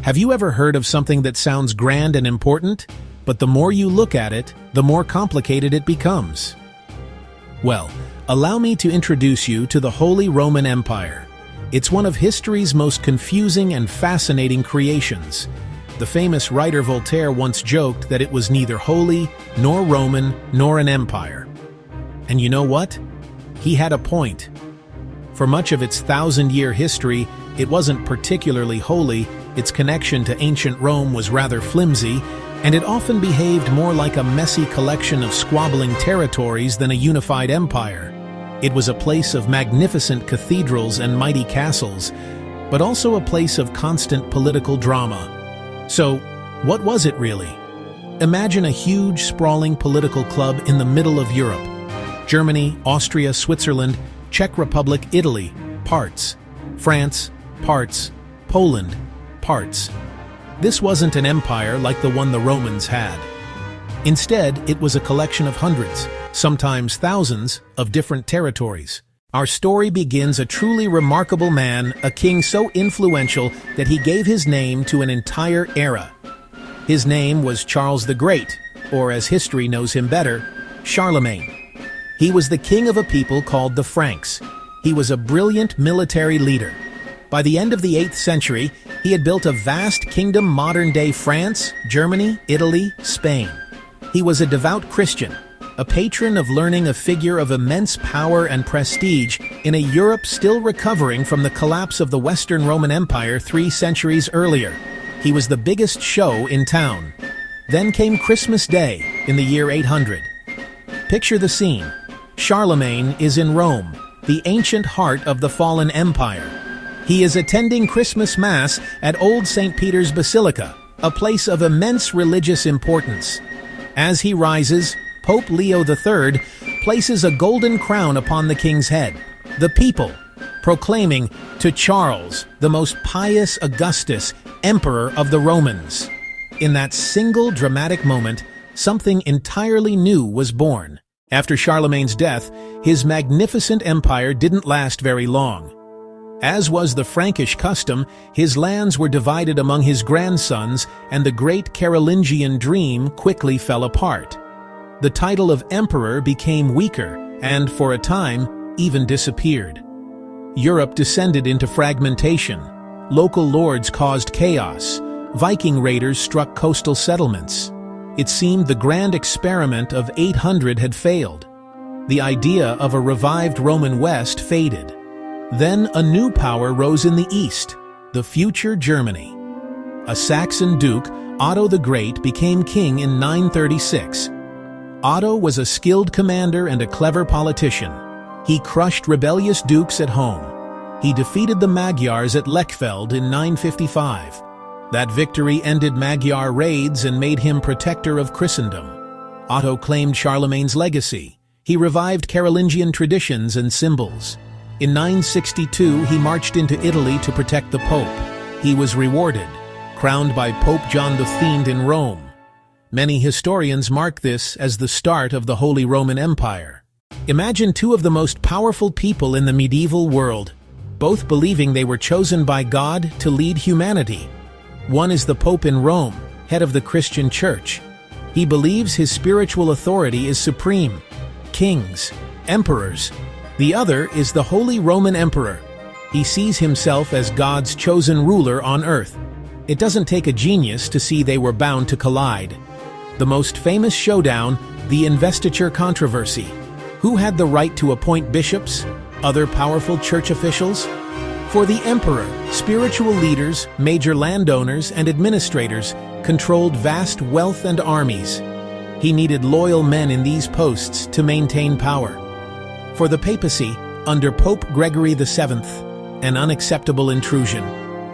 Have you ever heard of something that sounds grand and important, but the more you look at it, the more complicated it becomes? Well, allow me to introduce you to the Holy Roman Empire. It's one of history's most confusing and fascinating creations. The famous writer Voltaire once joked that it was neither holy, nor Roman, nor an empire. And you know what? He had a point. For much of its thousand-year history, it wasn't particularly holy, its connection to ancient Rome was rather flimsy, and it often behaved more like a messy collection of squabbling territories than a unified empire. It was a place of magnificent cathedrals and mighty castles, but also a place of constant political drama. So, what was it really? Imagine a huge, sprawling political club in the middle of Europe. Germany, Austria, Switzerland, Czech Republic, Italy, parts. France, parts. Poland, parts. This wasn't an empire like the one the Romans had. Instead, it was a collection of hundreds, sometimes thousands, of different territories. Our story begins a truly remarkable man, a king so influential that he gave his name to an entire era. His name was Charles the Great, or as history knows him better, Charlemagne. He was the king of a people called the Franks. He was a brilliant military leader. By the end of the 8th century, he had built a vast kingdom, modern-day France, Germany, Italy, Spain. He was a devout Christian, a patron of learning, a figure of immense power and prestige in a Europe still recovering from the collapse of the Western Roman Empire 3 centuries earlier. He was the biggest show in town. Then came Christmas Day in the year 800. Picture the scene. Charlemagne is in Rome, the ancient heart of the fallen empire. He is attending Christmas Mass at Old St. Peter's Basilica, a place of immense religious importance. As he rises, Pope Leo III places a golden crown upon the king's head. The people, proclaiming to Charles, the most pious Augustus, Emperor of the Romans. In that single dramatic moment, something entirely new was born. After Charlemagne's death, his magnificent empire didn't last very long. As was the Frankish custom, his lands were divided among his grandsons, and the great Carolingian dream quickly fell apart. The title of emperor became weaker and, for a time, even disappeared. Europe descended into fragmentation. Local lords caused chaos. Viking raiders struck coastal settlements. It seemed the grand experiment of 800 had failed. The idea of a revived Roman West faded. Then a new power rose in the east, the future Germany. A Saxon duke, Otto the Great, became king in 936. Otto was a skilled commander and a clever politician. He crushed rebellious dukes at home. He defeated the Magyars at Lechfeld in 955. That victory ended Magyar raids and made him protector of Christendom. Otto claimed Charlemagne's legacy. He revived Carolingian traditions and symbols. In 962, he marched into Italy to protect the Pope. He was rewarded, crowned by Pope John the Fiend in Rome. Many historians mark this as the start of the Holy Roman Empire. Imagine two of the most powerful people in the medieval world, both believing they were chosen by God to lead humanity. One is the Pope in Rome, head of the Christian Church. He believes his spiritual authority is supreme. Kings, emperors. The other is the Holy Roman Emperor. He sees himself as God's chosen ruler on earth. It doesn't take a genius to see they were bound to collide. The most famous showdown, the investiture controversy. Who had the right to appoint bishops, other powerful church officials? For the emperor, spiritual leaders, major landowners, and administrators controlled vast wealth and armies. He needed loyal men in these posts to maintain power. For the papacy, under Pope Gregory VII, an unacceptable intrusion.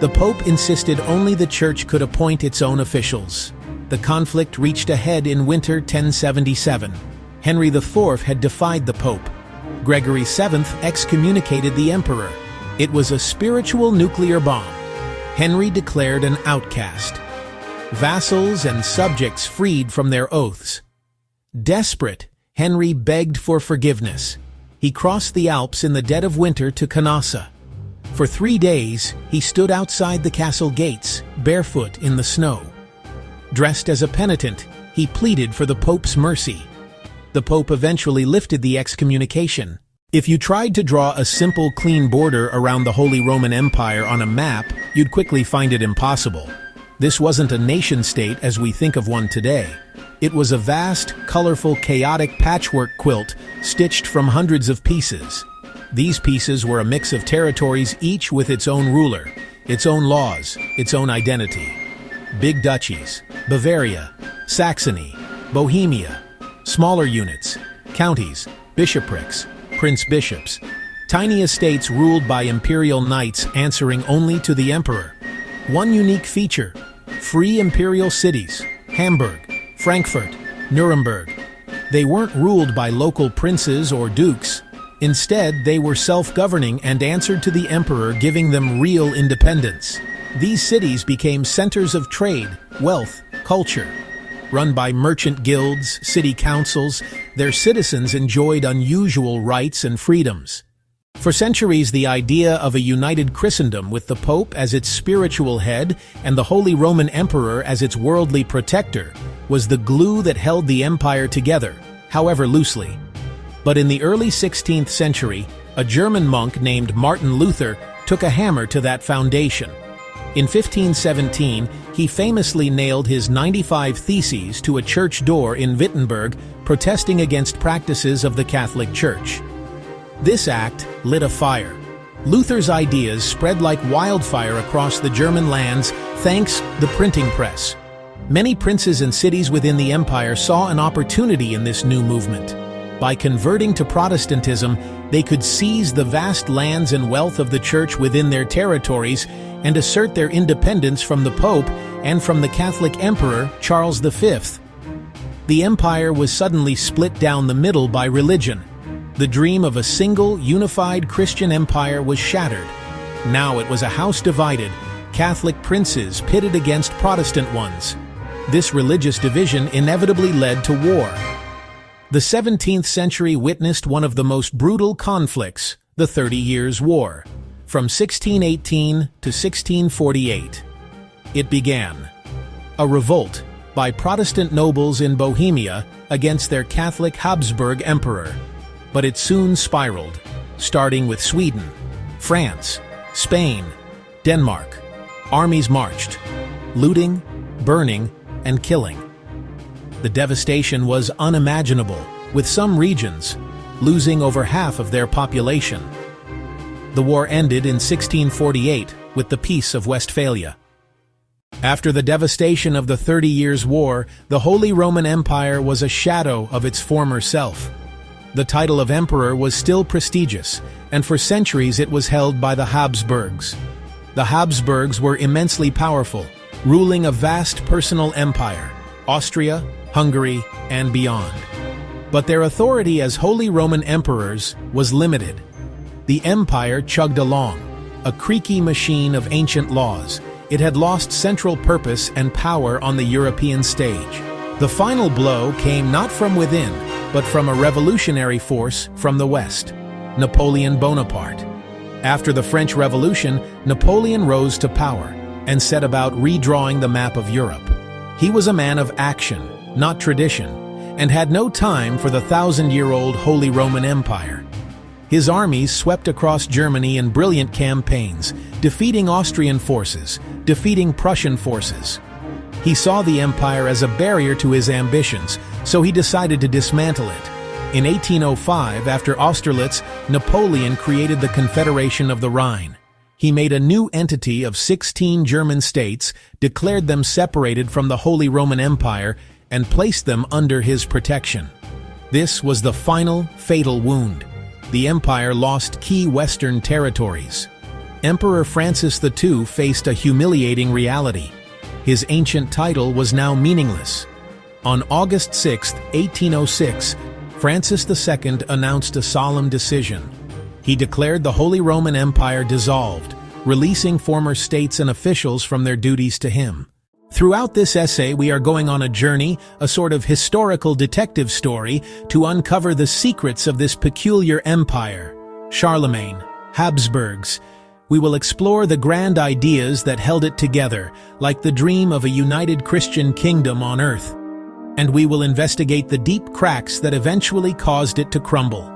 The Pope insisted only the Church could appoint its own officials. The conflict reached a head in winter 1077. Henry IV had defied the Pope. Gregory VII excommunicated the emperor. It was a spiritual nuclear bomb. Henry declared an outcast. Vassals and subjects freed from their oaths. Desperate, Henry begged for forgiveness. He crossed the Alps in the dead of winter to Canossa. For 3 days, he stood outside the castle gates, barefoot in the snow. Dressed as a penitent, he pleaded for the Pope's mercy. The Pope eventually lifted the excommunication. If you tried to draw a simple, clean border around the Holy Roman Empire on a map, you'd quickly find it impossible. This wasn't a nation-state as we think of one today. It was a vast, colorful, chaotic patchwork quilt stitched from hundreds of pieces. These pieces were a mix of territories, each with its own ruler, its own laws, its own identity. Big duchies, Bavaria, Saxony, Bohemia, smaller units, counties, bishoprics, prince-bishops, tiny estates ruled by imperial knights answering only to the emperor. One unique feature: free imperial cities, Hamburg, Frankfurt, Nuremberg. They weren't ruled by local princes or dukes. Instead, they were self-governing and answered to the emperor, giving them real independence. These cities became centers of trade, wealth, culture. Run by merchant guilds, city councils, their citizens enjoyed unusual rights and freedoms. For centuries, the idea of a united Christendom with the Pope as its spiritual head and the Holy Roman Emperor as its worldly protector was the glue that held the empire together, however loosely. But in the early 16th century, a German monk named Martin Luther took a hammer to that foundation. In 1517, he famously nailed his 95 Theses to a church door in Wittenberg, protesting against practices of the Catholic Church. This act lit a fire. Luther's ideas spread like wildfire across the German lands thanks to the printing press. Many princes and cities within the empire saw an opportunity in this new movement. By converting to Protestantism, they could seize the vast lands and wealth of the Church within their territories and assert their independence from the Pope and from the Catholic Emperor Charles V. The empire was suddenly split down the middle by religion. The dream of a single, unified Christian empire was shattered. Now it was a house divided, Catholic princes pitted against Protestant ones. This religious division inevitably led to war. The 17th century witnessed one of the most brutal conflicts, the 30 Years' War, from 1618 to 1648. It began. A revolt by Protestant nobles in Bohemia against their Catholic Habsburg emperor. But it soon spiraled, starting with Sweden, France, Spain, Denmark. Armies marched, looting, burning, and killing. The devastation was unimaginable, with some regions losing over half of their population. The war ended in 1648 with the Peace of Westphalia. After the devastation of the 30 Years' War, the Holy Roman Empire was a shadow of its former self. The title of emperor was still prestigious, and for centuries it was held by the Habsburgs. The Habsburgs were immensely powerful, ruling a vast personal empire, Austria, Hungary, and beyond. But their authority as Holy Roman emperors was limited. The empire chugged along, a creaky machine of ancient laws. It had lost central purpose and power on the European stage. The final blow came not from within, but from a revolutionary force from the West, Napoleon Bonaparte. After the French Revolution, Napoleon rose to power and set about redrawing the map of Europe. He was a man of action, not tradition, and had no time for the 1,000-year-old Holy Roman Empire. His armies swept across Germany in brilliant campaigns, defeating Austrian forces, defeating Prussian forces. He saw the empire as a barrier to his ambitions, so he decided to dismantle it. In 1805, after Austerlitz, Napoleon created the Confederation of the Rhine. He made a new entity of 16 German states, declared them separated from the Holy Roman Empire, and placed them under his protection. This was the final, fatal wound. The empire lost key Western territories. Emperor Francis II faced a humiliating reality. His ancient title was now meaningless. On August 6, 1806, Francis II announced a solemn decision. He declared the Holy Roman Empire dissolved, releasing former states and officials from their duties to him. Throughout this essay, we are going on a journey, a sort of historical detective story, to uncover the secrets of this peculiar empire. Charlemagne, Habsburgs, We will explore the grand ideas that held it together, like the dream of a united Christian kingdom on earth. And we will investigate the deep cracks that eventually caused it to crumble.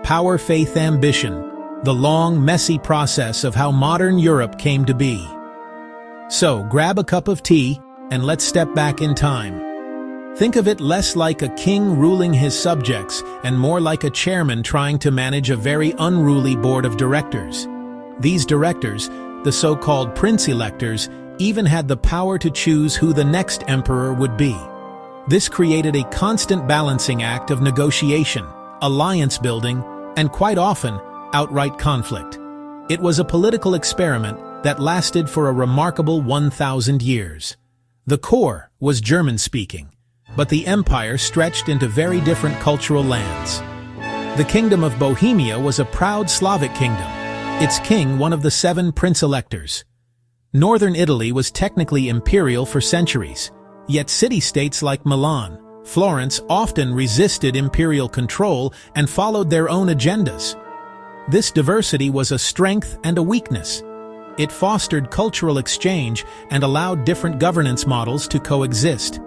Power, faith, ambition, the long, messy process of how modern Europe came to be. So, grab a cup of tea, and let's step back in time. Think of it less like a king ruling his subjects and more like a chairman trying to manage a very unruly board of directors. These directors, the so-called prince-electors, even had the power to choose who the next emperor would be. This created a constant balancing act of negotiation, alliance building, and quite often, outright conflict. It was a political experiment that lasted for a remarkable 1,000 years. The core was German-speaking, but the empire stretched into very different cultural lands. The Kingdom of Bohemia was a proud Slavic kingdom, its king one of the 7 prince-electors. Northern Italy was technically imperial for centuries, yet city-states like Milan, Florence often resisted imperial control and followed their own agendas. This diversity was a strength and a weakness. It fostered cultural exchange and allowed different governance models to coexist.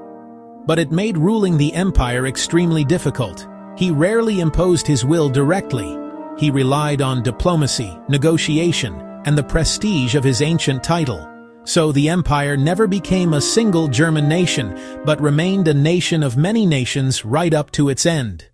But it made ruling the empire extremely difficult. He rarely imposed his will directly. He relied on diplomacy, negotiation, and the prestige of his ancient title. So the empire never became a single German nation, but remained a nation of many nations right up to its end.